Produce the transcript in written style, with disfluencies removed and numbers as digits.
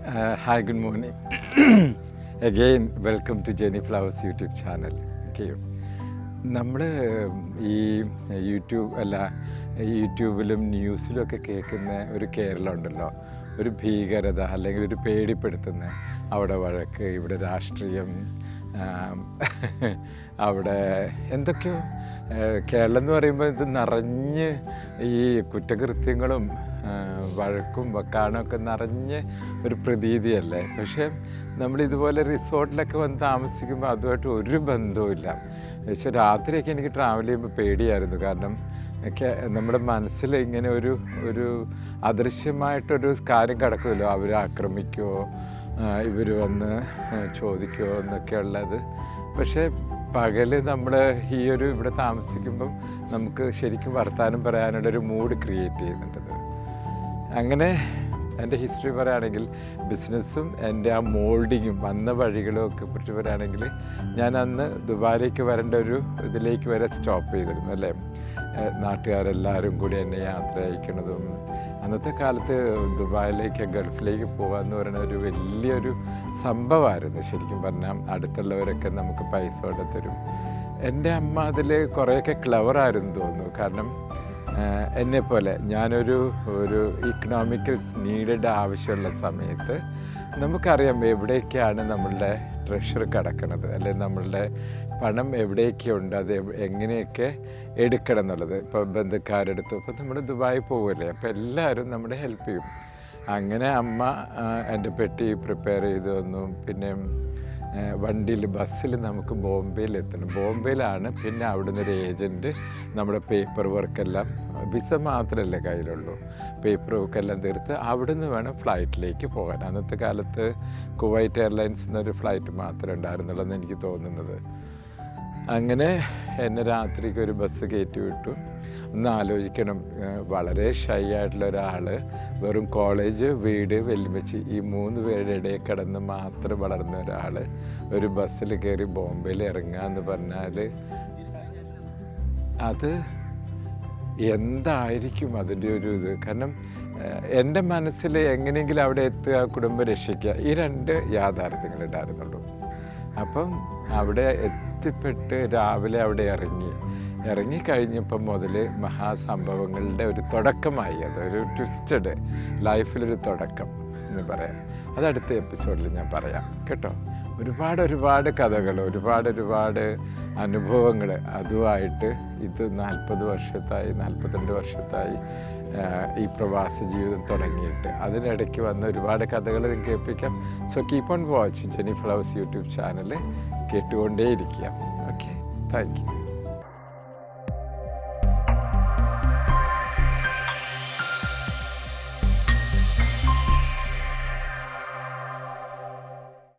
Hi, good morning. Again, welcome to Jenny Flowers YouTube channel. Okay. നമ്മൾ ഈ യൂട്യൂബിലും ന്യൂസിലും ഒക്കെ കേൾക്കുന്ന ഒരു കേരളം ഉണ്ടല്ലോ, ഒരു ഭീകരത അല്ലെങ്കിൽ ഒരു പേടിപ്പെടുത്തുന്ന, അവിടെ വഴക്ക്, ഇവിടെ രാഷ്ട്രീയം, അവിടെ എന്തൊക്കെയോ. കേരളം എന്ന് പറയുമ്പോൾ ഇത് നിറഞ്ഞ് ഈ കുറ്റകൃത്യങ്ങളും വഴക്കും വക്കാണൊക്കെ നിറഞ്ഞ് ഒരു പ്രതീതിയല്ലേ. പക്ഷേ നമ്മളിതുപോലെ റിസോർട്ടിലൊക്കെ വന്ന് താമസിക്കുമ്പോൾ അതുമായിട്ട് ഒരു ബന്ധവുമില്ല. പക്ഷേ രാത്രിയൊക്കെ എനിക്ക് ട്രാവൽ ചെയ്യുമ്പോൾ പേടിയായിരുന്നു. കാരണം നമ്മുടെ മനസ്സിൽ ഇങ്ങനെ ഒരു അദൃശ്യമായിട്ടൊരു കാര്യം കിടക്കുമല്ലോ, അവർ ആക്രമിക്കുമോ, ഇവർ വന്ന് ചോദിക്കുമോ എന്നൊക്കെ ഉള്ളത്. പക്ഷേ പകൽ നമ്മൾ ഇവിടെ താമസിക്കുമ്പം നമുക്ക് ശരിക്കും വർത്തമാനം പറയാനുള്ളൊരു മൂഡ് ക്രിയേറ്റ് ചെയ്യുന്നുണ്ടത്. അങ്ങനെ എൻ്റെ ഹിസ്റ്ററി പറയുകയാണെങ്കിൽ ബിസിനസ്സും എൻ്റെ ആ മോൾഡിങ്ങും വന്ന വഴികളും ഒക്കെ കുറിച്ച് പറയുകയാണെങ്കിൽ ഞാൻ അന്ന് ദുബായിലേക്ക് വരേണ്ട ഒരു ഇതിലേക്ക് വരെ സ്റ്റോപ്പ് ചെയ്തിരുന്നു അല്ലേ. നാട്ടുകാരെല്ലാവരും കൂടി എന്നെ യാത്ര അയക്കുന്നതും, അന്നത്തെ കാലത്ത് ദുബായിലേക്ക് ഗൾഫിലേക്ക് പോകാമെന്ന് പറയുന്ന ഒരു വലിയൊരു സംഭവമായിരുന്നു. ശരിക്കും പറഞ്ഞാൽ അടുത്തുള്ളവരൊക്കെ നമുക്ക് പൈസ കൊണ്ട് തരും. എൻ്റെ അമ്മ അതിൽ കുറേയൊക്കെ ക്ലവറായിരുന്നു തോന്നുന്നു. കാരണം എന്നെപ്പോലെ ഞാനൊരു ഇക്കണോമിക്കൽ നീഡഡ് ആവശ്യമുള്ള സമയത്ത് നമുക്കറിയാം എവിടേക്കാണ് നമ്മളുടെ ട്രഷർ കിടക്കുന്നത്, അല്ലെങ്കിൽ നമ്മളുടെ പണം എവിടേക്കുണ്ട്, അത് എങ്ങനെയൊക്കെ എടുക്കണം എന്നുള്ളത്. ഇപ്പോൾ ബന്ധുക്കാരെടുത്തു, ഇപ്പോൾ നമ്മൾ ദുബായി പോകുമല്ലേ, അപ്പോൾ എല്ലാവരും നമ്മുടെ ഹെൽപ്പ് ചെയ്യും. അങ്ങനെ അമ്മ എൻ്റെ പെട്ടി പ്രിപ്പയർ ചെയ്ത് തന്നു. പിന്നെ വണ്ടിയിൽ ബസ്സിൽ നമുക്ക് ബോംബെയിൽ എത്തണം. ബോംബെയിലാണ് പിന്നെ അവിടുന്ന് ഒരു ഏജൻറ്റ് നമ്മുടെ പേപ്പർ വർക്കെല്ലാം, വിസ മാത്രമല്ലേ കയ്യിലുള്ളൂ, പേപ്പർ വർക്കെല്ലാം തീർത്ത് അവിടുന്ന് വേണം ഫ്ലൈറ്റിലേക്ക് പോകാൻ. അന്നത്തെ കാലത്ത് കുവൈറ്റ് എയർലൈൻസ് എന്നൊരു ഫ്ലൈറ്റ് മാത്രമേ ഉണ്ടായിരുന്നുള്ളൂ എന്ന് എനിക്ക് തോന്നുന്നത്. അങ്ങനെ എന്നെ രാത്രിക്ക് ഒരു ബസ് കയറ്റി വിട്ടു. ഒന്ന് ആലോചിക്കണം, വളരെ ഷൈ ആയിട്ടുള്ള ഒരാൾ, വെറും കോളേജ്, വീട്, വെല്ലുമച്ചി, ഈ 3 പേരുടെ ഇടയിൽ കിടന്ന് മാത്രം വളർന്ന ഒരാൾ ഒരു ബസ്സിൽ കയറി ബോംബെയിൽ ഇറങ്ങുക എന്ന് പറഞ്ഞാൽ അത് എന്തായിരിക്കും അതിൻ്റെ ഒരു ഇത്. കാരണം എൻ്റെ മനസ്സിൽ എങ്ങനെയെങ്കിലും അവിടെ എത്തുക, കുടുംബം രക്ഷിക്കുക, ഈ 2 യാഥാർത്ഥ്യങ്ങളുണ്ടായിരുന്നുള്ളൂ. അപ്പം അവിടെ എത്തിപ്പെട്ട് രാവിലെ അവിടെ ഇറങ്ങിക്കഴിഞ്ഞപ്പം മുതൽ മഹാസംഭവങ്ങളുടെ ഒരു തുടക്കമായി. അതൊരു ട്വിസ്റ്റഡ് ലൈഫിലൊരു തുടക്കം എന്ന് പറയാം. അതടുത്ത എപ്പിസോഡിൽ ഞാൻ പറയാം കേട്ടോ. ഒരുപാട് കഥകൾ, ഒരുപാട് അനുഭവങ്ങൾ അതുമായിട്ട് ഇത് 42 വർഷത്തായി ഈ പ്രവാസ ജീവിതം തുടങ്ങിയിട്ട്. അതിനിടയ്ക്ക് വന്ന ഒരുപാട് കഥകൾ നിങ്ങൾക്ക് കേൾപ്പിക്കാം. So keep on watching Jenny Flowers YouTube channel, കേട്ടുകൊണ്ടേയിരിക്കുക. Okay, thank U.